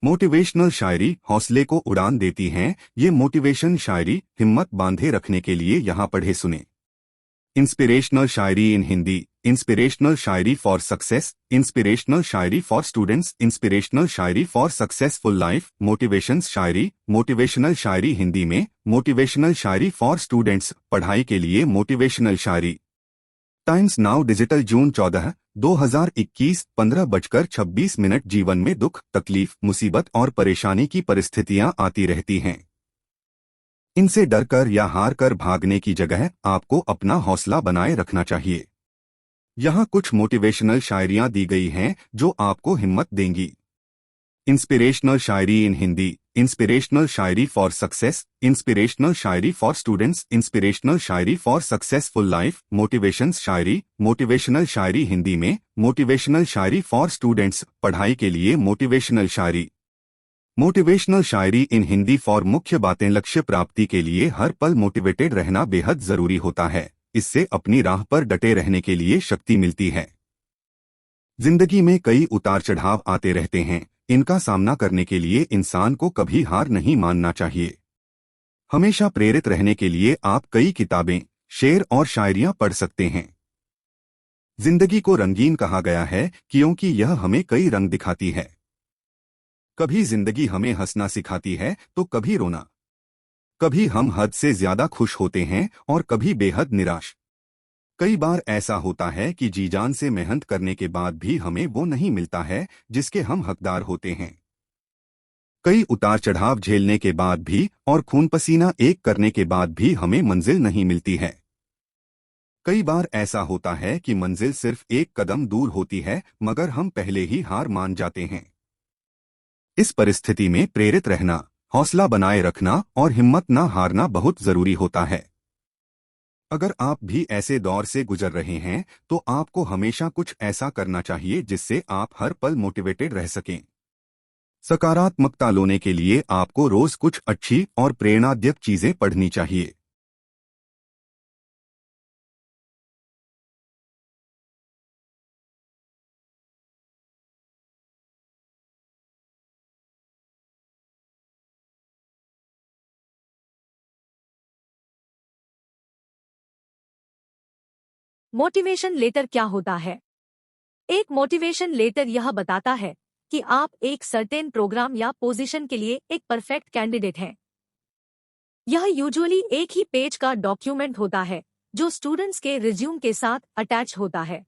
Motivational शायरी हौसले को उड़ान देती हैं। ये मोटिवेशन शायरी हिम्मत बांधे रखने के लिए यहाँ पढ़े सुने। इंस्पिरेशनल शायरी इन हिंदी। इंस्पिरेशनल शायरी फॉर सक्सेस। इंस्पिरेशनल शायरी फॉर स्टूडेंट्स। इंस्पिरेशनल शायरी फॉर सक्सेसफुल लाइफ। मोटिवेशन शायरी। मोटिवेशनल शायरी हिंदी में। मोटिवेशनल शायरी फॉर स्टूडेंट्स पढ़ाई के लिए। मोटिवेशनल शायरी। Times Now digital June 14, 2021 15:26। जीवन में दुख, तकलीफ, मुसीबत और परेशानी की परिस्थितियां आती रहती हैं। इनसे डरकर या हार कर भागने की जगह आपको अपना हौसला बनाए रखना चाहिए। यहाँ कुछ मोटिवेशनल शायरियां दी गई हैं जो आपको हिम्मत देंगी। इंस्पिरेशनल शायरी इन हिंदी। इंस्पिरेशनल शायरी फॉर सक्सेस। इंस्पिरेशनल शायरी फॉर स्टूडेंट्स। इंस्पिरेशनल शायरी फॉर सक्सेसफुल लाइफ। मोटिवेशन शायरी। मोटिवेशनल शायरी हिंदी में। मोटिवेशनल शायरी फॉर स्टूडेंट्स पढ़ाई के लिए। मोटिवेशनल शायरी। मोटिवेशनल शायरी इन हिंदी फॉर मुख्य बातें। लक्ष्य प्राप्ति के लिए हर पल मोटिवेटेड रहना बेहद जरूरी होता है। इससे अपनी राह पर डटे रहने के लिए शक्ति मिलती है। जिंदगी में कई उतार चढ़ाव आते रहते हैं। इनका सामना करने के लिए इंसान को कभी हार नहीं मानना चाहिए। हमेशा प्रेरित रहने के लिए आप कई किताबें, शेर और शायरियां पढ़ सकते हैं। जिंदगी को रंगीन कहा गया है क्योंकि यह हमें कई रंग दिखाती है। कभी जिंदगी हमें हंसना सिखाती है तो कभी रोना। कभी हम हद से ज्यादा खुश होते हैं और कभी बेहद निराश। कई बार ऐसा होता है कि जी जान से मेहनत करने के बाद भी हमें वो नहीं मिलता है जिसके हम हकदार होते हैं। कई उतार चढ़ाव झेलने के बाद भी और खून पसीना एक करने के बाद भी हमें मंजिल नहीं मिलती है। कई बार ऐसा होता है कि मंजिल सिर्फ एक कदम दूर होती है मगर हम पहले ही हार मान जाते हैं। इस परिस्थिति में प्रेरित रहना, हौसला बनाए रखना और हिम्मत न हारना बहुत जरूरी होता है। अगर आप भी ऐसे दौर से गुजर रहे हैं तो आपको हमेशा कुछ ऐसा करना चाहिए जिससे आप हर पल मोटिवेटेड रह सकें। सकारात्मकता लाने के लिए आपको रोज कुछ अच्छी और प्रेरणादायक चीजें पढ़नी चाहिए। मोटिवेशन लेटर क्या होता है? एक मोटिवेशन लेटर यह बताता है कि आप एक सर्टेन प्रोग्राम या पोजीशन के लिए एक परफेक्ट कैंडिडेट हैं। यह यूजुअली एक ही पेज का डॉक्यूमेंट होता है जो स्टूडेंट्स के रिज्यूम के साथ अटैच होता है।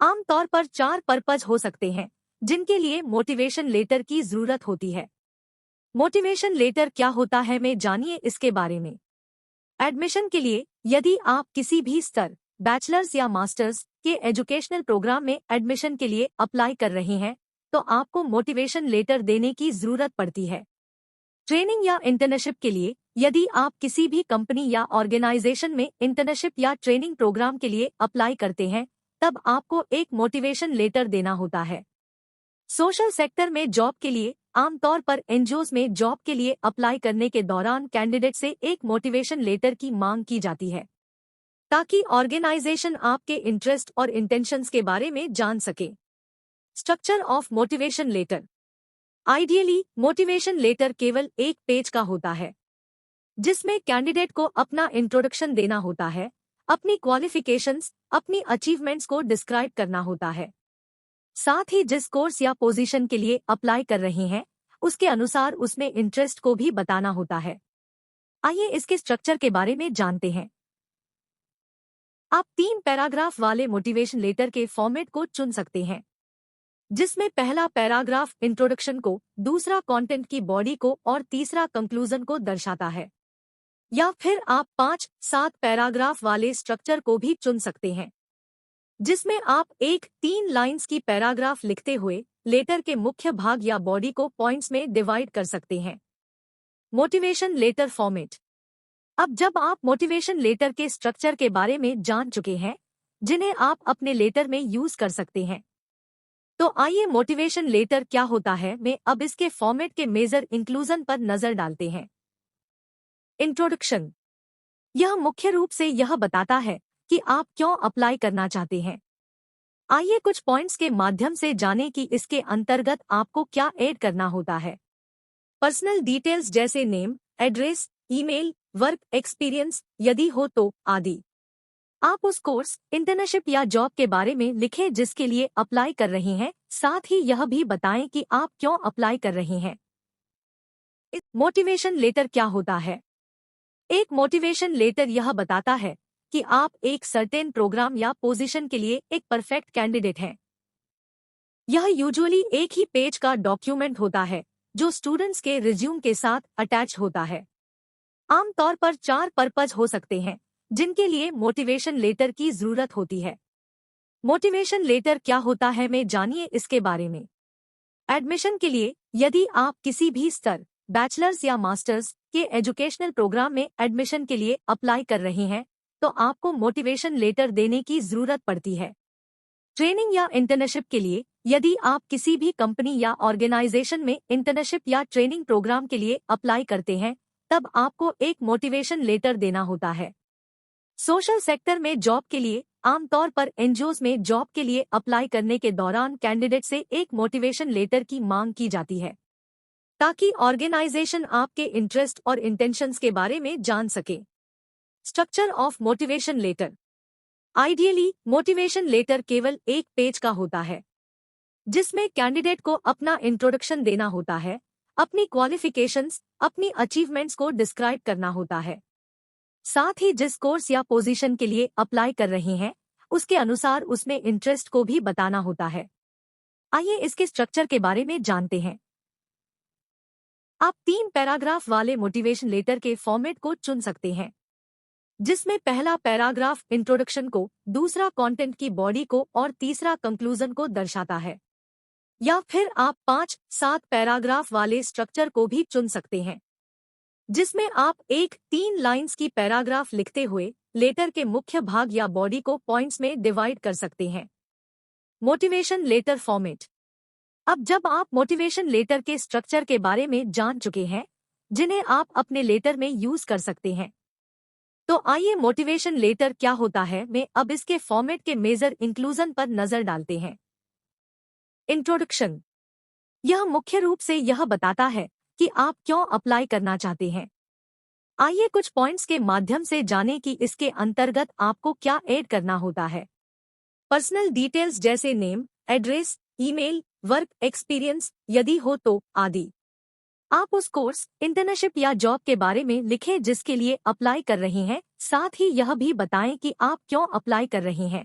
आमतौर पर 4 पर्पज हो सकते हैं जिनके लिए मोटिवेशन लेटर की जरूरत होती है। मोटिवेशन लेटर क्या होता है में जानिए इसके बारे में। एडमिशन के लिए यदि आप किसी भी स्तर, बैचलर्स या मास्टर्स के एजुकेशनल प्रोग्राम में एडमिशन के लिए अप्लाई कर रहे हैं तो आपको मोटिवेशन लेटर देने की जरूरत पड़ती है। ट्रेनिंग या इंटर्नशिप के लिए यदि आप किसी भी कंपनी या ऑर्गेनाइजेशन में इंटर्नशिप या ट्रेनिंग प्रोग्राम के लिए अप्लाई करते हैं तब आपको एक मोटिवेशन लेटर देना होता है। सोशल सेक्टर में जॉब के लिए आमतौर पर एनजीओज में जॉब के लिए अप्लाई करने के दौरान कैंडिडेट से एक मोटिवेशन लेटर की मांग की जाती है ताकि ऑर्गेनाइजेशन आपके इंटरेस्ट और इंटेंशंस के बारे में जान सके। Structure of motivation letter. Ideally motivation letter केवल एक पेज का होता है जिसमें कैंडिडेट को अपना इंट्रोडक्शन देना होता है, अपनी क्वालिफिकेशंस, अपनी अचीवमेंट्स को डिस्क्राइब करना होता है। साथ ही जिस कोर्स या पोजीशन के लिए अप्लाई कर रहे हैं उसके अनुसार उसमें इंटरेस्ट को भी बताना होता है। आइए इसके स्ट्रक्चर के बारे में जानते हैं। आप 3 पैराग्राफ वाले मोटिवेशन लेटर के फॉर्मेट को चुन सकते हैं जिसमें पहला पैराग्राफ इंट्रोडक्शन को, दूसरा कंटेंट की बॉडी को और तीसरा कंक्लूजन को दर्शाता है। या फिर आप 5-7 पैराग्राफ वाले स्ट्रक्चर को भी चुन सकते हैं जिसमें आप 1-3 लाइंस की पैराग्राफ लिखते हुए लेटर के मुख्य भाग या बॉडी को पॉइंट्स में डिवाइड कर सकते हैं। Motivation letter format. अब जब आप मोटिवेशन लेटर के स्ट्रक्चर के बारे में जान चुके हैं जिन्हें आप अपने लेटर में यूज कर सकते हैं तो आइए मोटिवेशन लेटर क्या होता है में अब इसके फॉर्मेट के मेजर इंक्लूजन पर नजर डालते हैं। इंट्रोडक्शन। यह मुख्य रूप से यह बताता है कि आप क्यों अप्लाई करना चाहते हैं। आइए कुछ पॉइंट्स के माध्यम से जानें कि इसके अंतर्गत आपको क्या ऐड करना होता है। पर्सनल डिटेल्स जैसे name, address, email, work experience यदि हो तो आदि। आप उस कोर्स, इंटर्नशिप या जॉब के बारे में लिखें जिसके लिए अप्लाई कर रहे हैं, साथ ही यह भी बताएं कि आप क्यों अप्लाई कर रहे हैं। मोटिवेशन लेटर क्या होता है? एक मोटिवेशन लेटर यह बताता है कि आप एक सर्टेन प्रोग्राम या पोजीशन के लिए एक परफेक्ट कैंडिडेट हैं। यह यूजुअली एक ही पेज का डॉक्यूमेंट होता है जो स्टूडेंट्स के रिज्यूम के साथ अटैच होता है। आमतौर पर 4 पर्पज हो सकते हैं जिनके लिए मोटिवेशन लेटर की जरूरत होती है। मोटिवेशन लेटर क्या होता है में जानिए इसके बारे में। एडमिशन के लिए, यदि आप किसी भी स्तर, बैचलर्स या मास्टर्स के एजुकेशनल प्रोग्राम में एडमिशन के लिए अप्लाई कर रहे हैं, तो आपको मोटिवेशन लेटर देने की जरूरत पड़ती है। ट्रेनिंग या इंटर्नशिप के लिए, यदि आप किसी भी कंपनी या ऑर्गेनाइजेशन में इंटर्नशिप या ट्रेनिंग प्रोग्राम के लिए अप्लाई करते हैं, तब आपको एक मोटिवेशन लेटर देना होता है। सोशल सेक्टर में जॉब के लिए, आमतौर पर एनजीओज में जॉब के लिए अप्लाई करने के दौरान कैंडिडेट से एक मोटिवेशन लेटर की मांग की जाती है ताकि ऑर्गेनाइजेशन आपके इंटरेस्ट और इंटेंशंस के बारे में जान सके। Structure of motivation letter. Ideally motivation letter केवल एक पेज का होता है जिसमें कैंडिडेट को अपना इंट्रोडक्शन देना होता है, अपनी क्वालिफिकेशंस, अपनी अचीवमेंट्स को डिस्क्राइब करना होता है। साथ ही जिस कोर्स या पोजीशन के लिए अप्लाई कर रहे हैं उसके अनुसार उसमें इंटरेस्ट को भी बताना होता है। आइए इसके स्ट्रक्चर के बारे में जानते हैं। आप 3 पैराग्राफ वाले मोटिवेशन लेटर के फॉर्मेट को चुन सकते हैं जिसमें पहला पैराग्राफ इंट्रोडक्शन को, दूसरा कंटेंट की बॉडी को और तीसरा कंक्लूजन को दर्शाता है। या फिर आप 5-7 पैराग्राफ वाले स्ट्रक्चर को भी चुन सकते हैं जिसमें आप 3 लाइंस की पैराग्राफ लिखते हुए लेटर के मुख्य भाग या बॉडी को पॉइंट्स में डिवाइड कर सकते हैं। Motivation letter format. अब जब आप मोटिवेशन लेटर के स्ट्रक्चर के बारे में जान चुके हैं जिन्हें आप अपने लेटर में यूज कर सकते हैं, तो आइए मोटिवेशन लेटर क्या होता है में अब इसके फॉर्मेट के मेजर इंक्लूजन पर नजर डालते हैं। इंट्रोडक्शन। यह मुख्य रूप से यह बताता है कि आप क्यों अप्लाई करना चाहते हैं। आइए कुछ पॉइंट्स के माध्यम से जानें कि इसके अंतर्गत आपको क्या ऐड करना होता है। पर्सनल डिटेल्स जैसे name, address, email, work experience यदि हो तो आदि। आप उस कोर्स, इंटर्नशिप या जॉब के बारे में लिखें जिसके लिए अप्लाई कर रहे हैं, साथ ही यह भी बताएं कि आप क्यों अप्लाई कर रहे हैं।